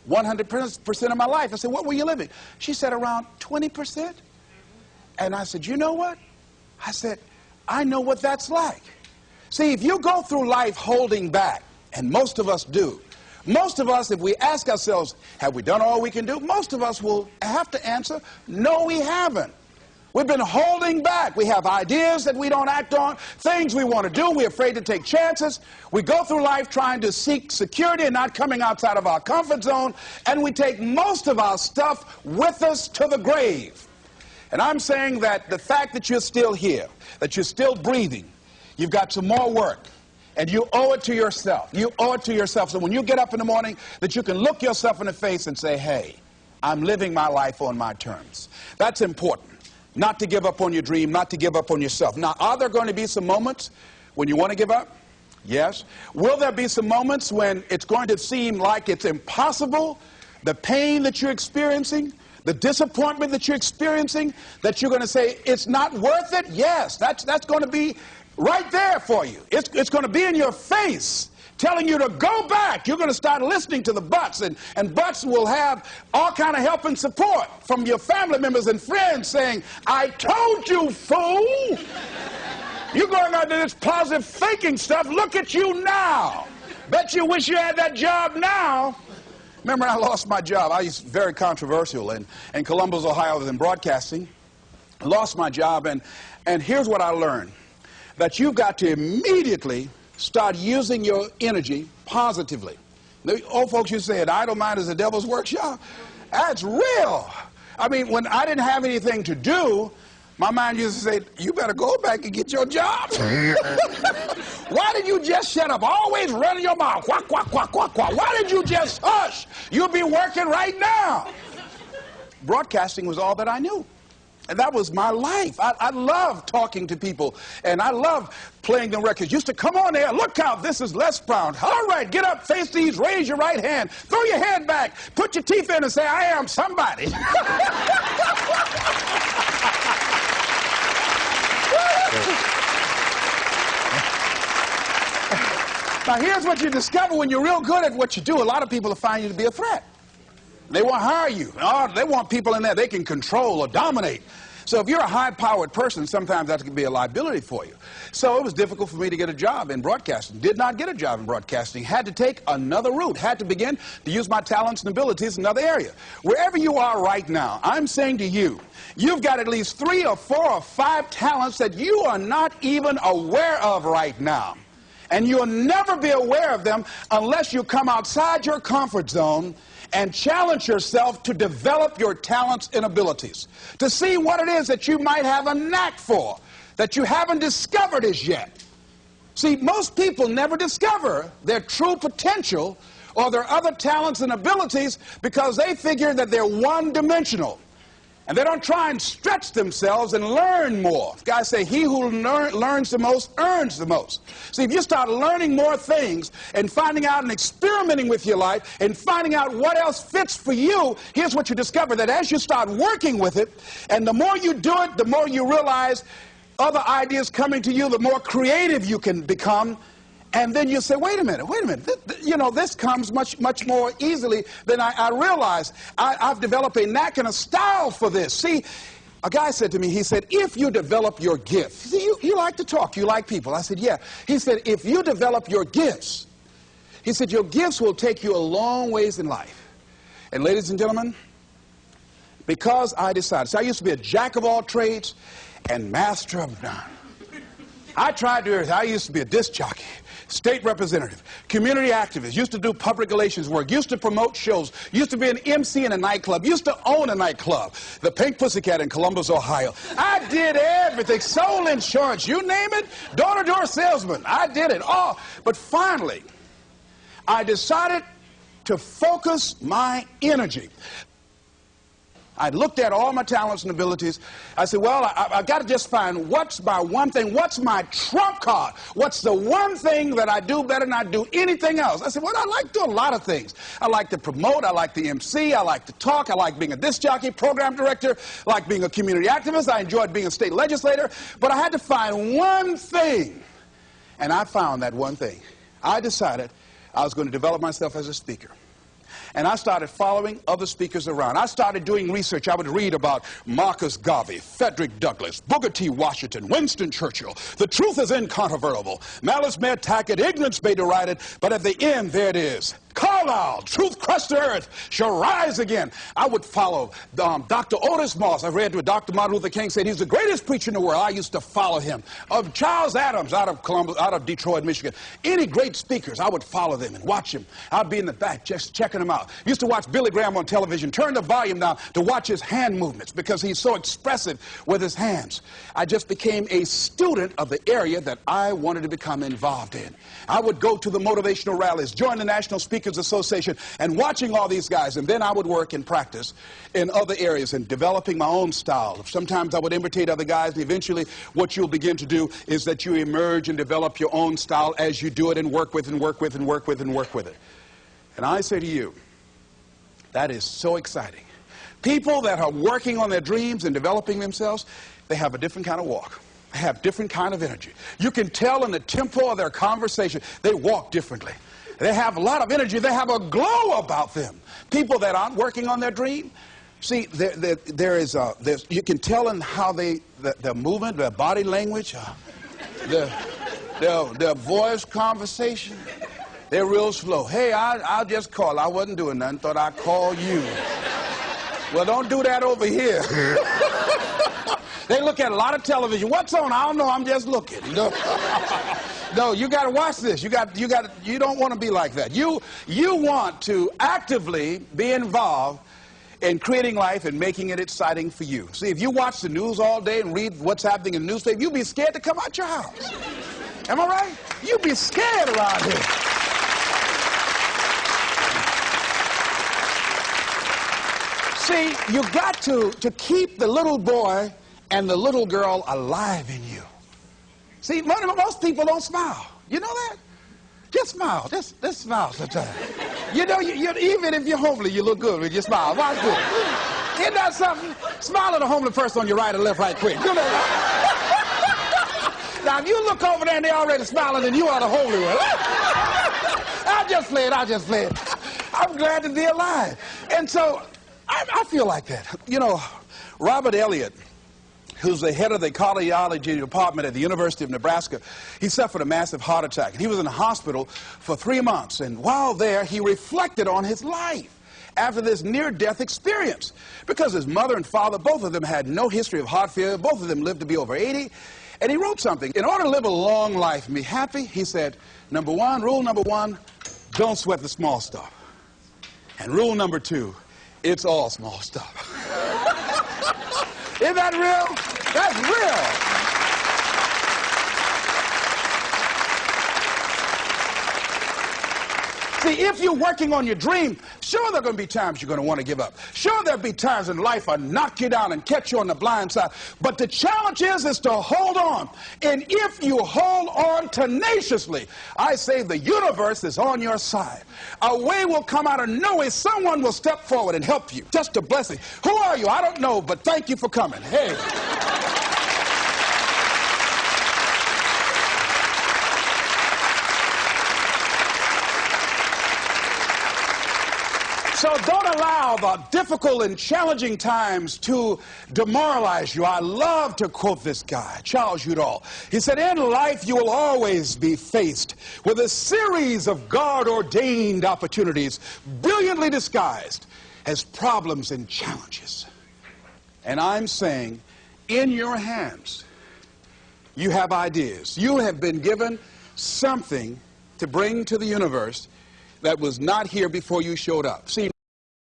100% of my life. I said, what were you living? She said, around 20%. And I said, you know what? I said, I know what that's like. See, if you go through life holding back, and most of us do, most of us, if we ask ourselves, have we done all we can do? Most of us will have to answer, no, we haven't. We've been holding back. We have ideas that we don't act on, things we want to do. We're afraid to take chances. We go through life trying to seek security and not coming outside of our comfort zone, and we take most of our stuff with us to the grave. And I'm saying that the fact that you're still here, that you're still breathing, you've got some more work, and you owe it to yourself. You owe it to yourself. So when you get up in the morning, that you can look yourself in the face and say, hey, I'm living my life on my terms. That's important. Not to give up on your dream, not to give up on yourself. Now, are there going to be some moments when you want to give up? Yes. Will there be some moments when it's going to seem like it's impossible? The pain that you're experiencing, the disappointment that you're experiencing, that you're going to say, it's not worth it? Yes, that's going to be right there for you. It's going to be in your face, telling you to go back. You're going to start listening to the buts, and buts will have all kind of help and support from your family members and friends saying, I told you, fool. You're going on to this positive thinking stuff. Look at you now. Bet you wish you had that job now. Remember, I lost my job. I was very controversial in Columbus, Ohio, in broadcasting. I lost my job, and here's what I learned. That you've got to immediately start using your energy positively. The old folks used to say, an idle mind is a devil's workshop. That's real. I mean, when I didn't have anything to do, my mind used to say, you better go back and get your job. Why did you just shut up? Always running your mouth. Quack, quack, quack, quack, quack. Why did you just hush? You'll be working right now. Broadcasting was all that I knew. And that was my life. I love talking to people, and I love playing the records. Used to come on there, look out, this is Les Brown. All right, get up, face these, raise your right hand, throw your head back, put your teeth in and say, I am somebody. Now here's what you discover when you're real good at what you do. A lot of people will find you to be a threat. They won't hire you. Oh, they want people in there they can control or dominate. So if you're a high-powered person, sometimes that can be a liability for you. So it was difficult for me to get a job in broadcasting. Did not get a job in broadcasting. Had to take another route. Had to begin to use my talents and abilities in another area. Wherever you are right now, I'm saying to you, you've got at least 3 or 4 or 5 talents that you are not even aware of right now. And you'll never be aware of them unless you come outside your comfort zone and challenge yourself to develop your talents and abilities, to see what it is that you might have a knack for, that you haven't discovered as yet. See, most people never discover their true potential or their other talents and abilities because they figure that they're one-dimensional. And they don't try and stretch themselves and learn more. Guys say, he who learns the most earns the most. See, if you start learning more things and finding out and experimenting with your life and finding out what else fits for you, here's what you discover, that as you start working with it, and the more you do it, the more you realize other ideas coming to you, the more creative you can become. And then you say, wait a minute, this comes much more easily than I realized. I've developed a knack and a style for this. See, a guy said to me, he said, if you develop your gift, see, you like to talk, you like people. I said, yeah. He said, if you develop your gifts, he said, your gifts will take you a long ways in life. And ladies and gentlemen, because I decided, so I used to be a jack of all trades and master of none. I tried to do everything. I used to be a disc jockey, state representative, community activist, used to do public relations work, used to promote shows, used to be an MC in a nightclub, used to own a nightclub, the Pink Pussycat in Columbus, Ohio. I did everything, sold insurance, you name it, door-to-door salesman. I did it all. But finally, I decided to focus my energy. I looked at all my talents and abilities. I said, well, I've got to just find what's my one thing, what's my trump card, what's the one thing that I do better than I do anything else. I said, well, I like to do a lot of things. I like to promote, I like the MC, I like to talk, I like being a disc jockey, program director, I like being a community activist, I enjoyed being a state legislator, but I had to find one thing, and I found that one thing. I decided I was going to develop myself as a speaker. and I started following other speakers around. I started doing research. I would read about Marcus Garvey, Frederick Douglass, Booker T. Washington, Winston Churchill. The truth is incontrovertible. Malice may attack it, ignorance may deride it, but at the end, there it is. Carlyle, truth crushed to earth, shall rise again. I would follow Dr. Otis Moss. I read what Dr. Martin Luther King said. He's the greatest preacher in the world. I used to follow him. Of Charles Adams out of Detroit, Michigan. Any great speakers, I would follow them and watch them. I'd be in the back just checking them out. Used to watch Billy Graham on television. Turn the volume down to watch his hand movements because he's so expressive with his hands. I just became a student of the area that I wanted to become involved in. I would go to the motivational rallies, join the National Speakers Association, and watching all these guys, and then I would work and practice in other areas and developing my own style. Sometimes I would imitate other guys, and eventually what you'll begin to do is that you emerge and develop your own style as you do it and work with and work with and work with and work with it. And I say to you, that is so exciting. People that are working on their dreams and developing themselves, they have a different kind of walk. They have different kind of energy. You can tell in the tempo of their conversation, they walk differently. They have a lot of energy. They have a glow about them. People that aren't working on their dream, see, you can tell in how their movement, their body language, their voice conversation, they're real slow. Hey, I'll just call. I wasn't doing nothing. Thought I'd call you. Well, don't do that over here. They look at a lot of television. What's on? I don't know. I'm just looking. No, you got to watch this. You don't want to be like that. You want to actively be involved in creating life and making it exciting for you. See, if you watch the news all day and read what's happening in the newspaper, you'll be scared to come out your house. Am I right? You'll be scared around here. See, you got to keep the little boy and the little girl alive in you. See, most people don't smile. You know that? Just smile. Just smile sometimes. You know, even if you're homely, you look good when you smile. Watch this. Isn't that something? Smile at a homely person on your right and left right quick. You know. Now, if you look over there and they're already smiling, then you are the holy one. I'll just play it. I'm glad to be alive. And so, I feel like that. You know, Robert Elliott, who's the head of the cardiology department at the University of Nebraska, he suffered a massive heart attack. And he was in the hospital for 3 months. And while there, he reflected on his life after this near-death experience. Because his mother and father, both of them had no history of heart failure. Both of them lived to be over 80. And he wrote something. In order to live a long life and be happy, he said, rule number one, don't sweat the small stuff. And rule number two, it's all small stuff. Isn't that real? That's real. See, if you're working on your dream, sure there are going to be times you're going to want to give up. Sure there'll be times in life that'll knock you down and catch you on the blind side. But the challenge is to hold on. And if you hold on tenaciously, I say the universe is on your side. A way will come out of nowhere. Someone will step forward and help you. Just a blessing. Who are you? I don't know, but thank you for coming. Hey. So don't allow the difficult and challenging times to demoralize you. I love to quote this guy, Charles Udall. He said, in life you will always be faced with a series of God-ordained opportunities, brilliantly disguised as problems and challenges. And I'm saying, in your hands, you have ideas. You have been given something to bring to the universe that was not here before you showed up. See,